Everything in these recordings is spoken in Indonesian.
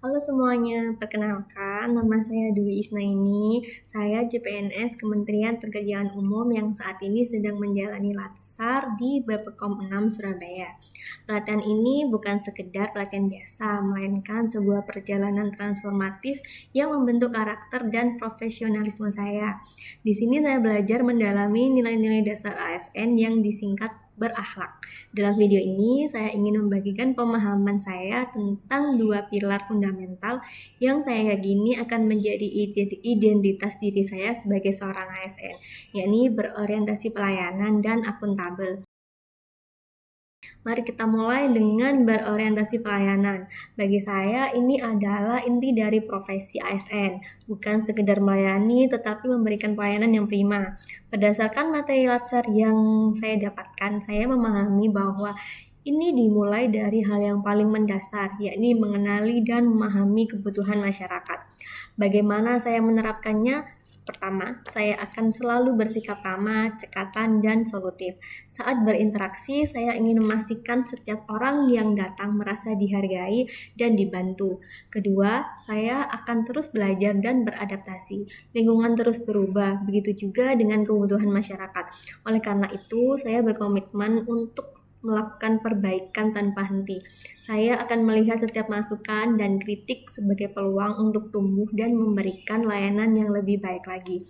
Halo semuanya, perkenalkan nama saya Dwi Isnaini. Saya CPNS Kementerian Pekerjaan Umum yang saat ini sedang menjalani latsar di Bappekom 6 Surabaya. Pelatihan ini bukan sekedar pelatihan biasa, melainkan sebuah perjalanan transformatif yang membentuk karakter dan profesionalisme saya. Di sini saya belajar mendalami nilai-nilai dasar ASN yang disingkat berakhlak. Dalam video ini, saya ingin membagikan pemahaman saya tentang dua pilar fundamental yang saya yakini akan menjadi identitas diri saya sebagai seorang ASN, yakni berorientasi pelayanan dan akuntabel. Mari kita mulai dengan berorientasi pelayanan. Bagi saya, ini adalah inti dari profesi ASN, bukan sekedar melayani, tetapi memberikan pelayanan yang prima. Berdasarkan materi latsar yang saya dapatkan, saya memahami bahwa ini dimulai dari hal yang paling mendasar, yakni mengenali dan memahami kebutuhan masyarakat. Bagaimana saya menerapkannya? Pertama, saya akan selalu bersikap ramah, cekatan, dan solutif. Saat berinteraksi, saya ingin memastikan setiap orang yang datang merasa dihargai dan dibantu. Kedua, saya akan terus belajar dan beradaptasi. Lingkungan terus berubah, begitu juga dengan kebutuhan masyarakat. Oleh karena itu, saya berkomitmen untuk melakukan perbaikan tanpa henti. Saya akan melihat setiap masukan dan kritik sebagai peluang untuk tumbuh dan memberikan layanan yang lebih baik lagi.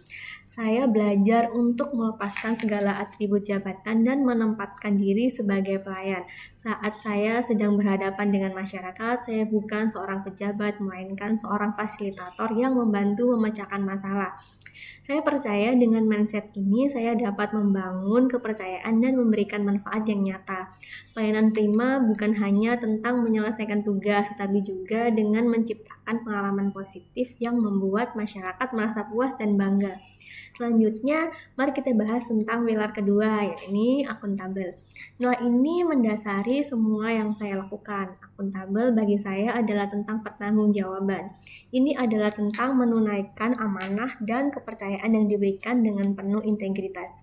Saya belajar untuk melepaskan segala atribut jabatan dan menempatkan diri sebagai pelayan. Saat saya sedang berhadapan dengan masyarakat, saya bukan seorang pejabat, melainkan seorang fasilitator yang membantu memecahkan masalah. Saya percaya dengan mindset ini saya dapat membangun kepercayaan dan memberikan manfaat yang nyata. Pelayanan prima bukan hanya tentang menyelesaikan tugas, tetapi juga dengan menciptakan pengalaman positif yang membuat masyarakat merasa puas dan bangga. Selanjutnya, mari kita bahas tentang pilar kedua, yakni akuntabel. Nilai ini mendasari semua yang saya lakukan. Akuntabel bagi saya adalah tentang pertanggungjawaban. Ini adalah tentang menunaikan amanah dan kepercayaan yang diberikan dengan penuh integritas.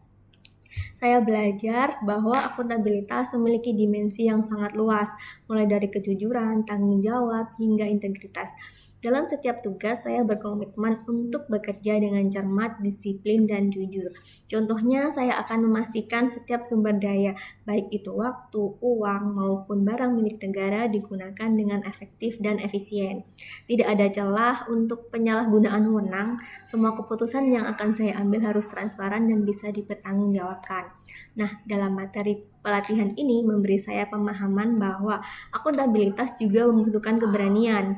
Saya belajar bahwa akuntabilitas memiliki dimensi yang sangat luas, mulai dari kejujuran, tanggung jawab, hingga integritas. Dalam setiap tugas, saya berkomitmen untuk bekerja dengan cermat, disiplin, dan jujur. Contohnya, saya akan memastikan setiap sumber daya, baik itu waktu, uang, maupun barang milik negara digunakan dengan efektif dan efisien. Tidak ada celah untuk penyalahgunaan wewenang. Semua keputusan yang akan saya ambil harus transparan dan bisa dipertanggungjawabkan. Nah, dalam materi pelatihan ini memberi saya pemahaman bahwa akuntabilitas juga membutuhkan keberanian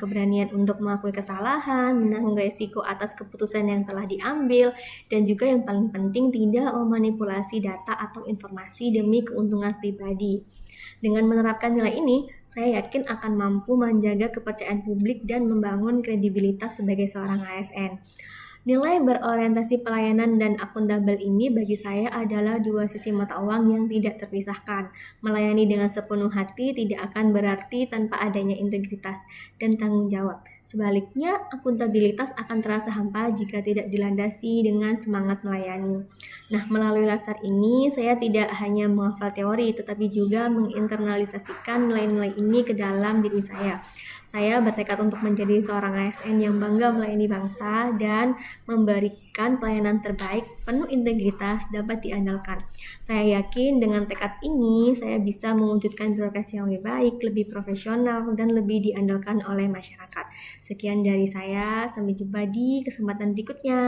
untuk mengakui kesalahan, menanggung resiko atas keputusan yang telah diambil, dan juga yang paling penting tidak memanipulasi data atau informasi demi keuntungan pribadi. Dengan menerapkan nilai ini, saya yakin akan mampu menjaga kepercayaan publik dan membangun kredibilitas sebagai seorang ASN. Nilai berorientasi pelayanan dan akuntabel ini bagi saya adalah dua sisi mata uang yang tidak terpisahkan. Melayani dengan sepenuh hati tidak akan berarti tanpa adanya integritas dan tanggung jawab. Sebaliknya, akuntabilitas akan terasa hampa jika tidak dilandasi dengan semangat melayani. Nah, melalui latsar ini, saya tidak hanya menghafal teori, tetapi juga menginternalisasikan nilai-nilai ini ke dalam diri saya. Saya bertekad untuk menjadi seorang ASN yang bangga melayani bangsa dan memberikan pelayanan terbaik, penuh integritas, dapat diandalkan. Saya yakin dengan tekad ini, saya bisa mewujudkan profesi yang lebih baik, lebih profesional, dan lebih diandalkan oleh masyarakat. Sekian dari saya, sampai jumpa di kesempatan berikutnya.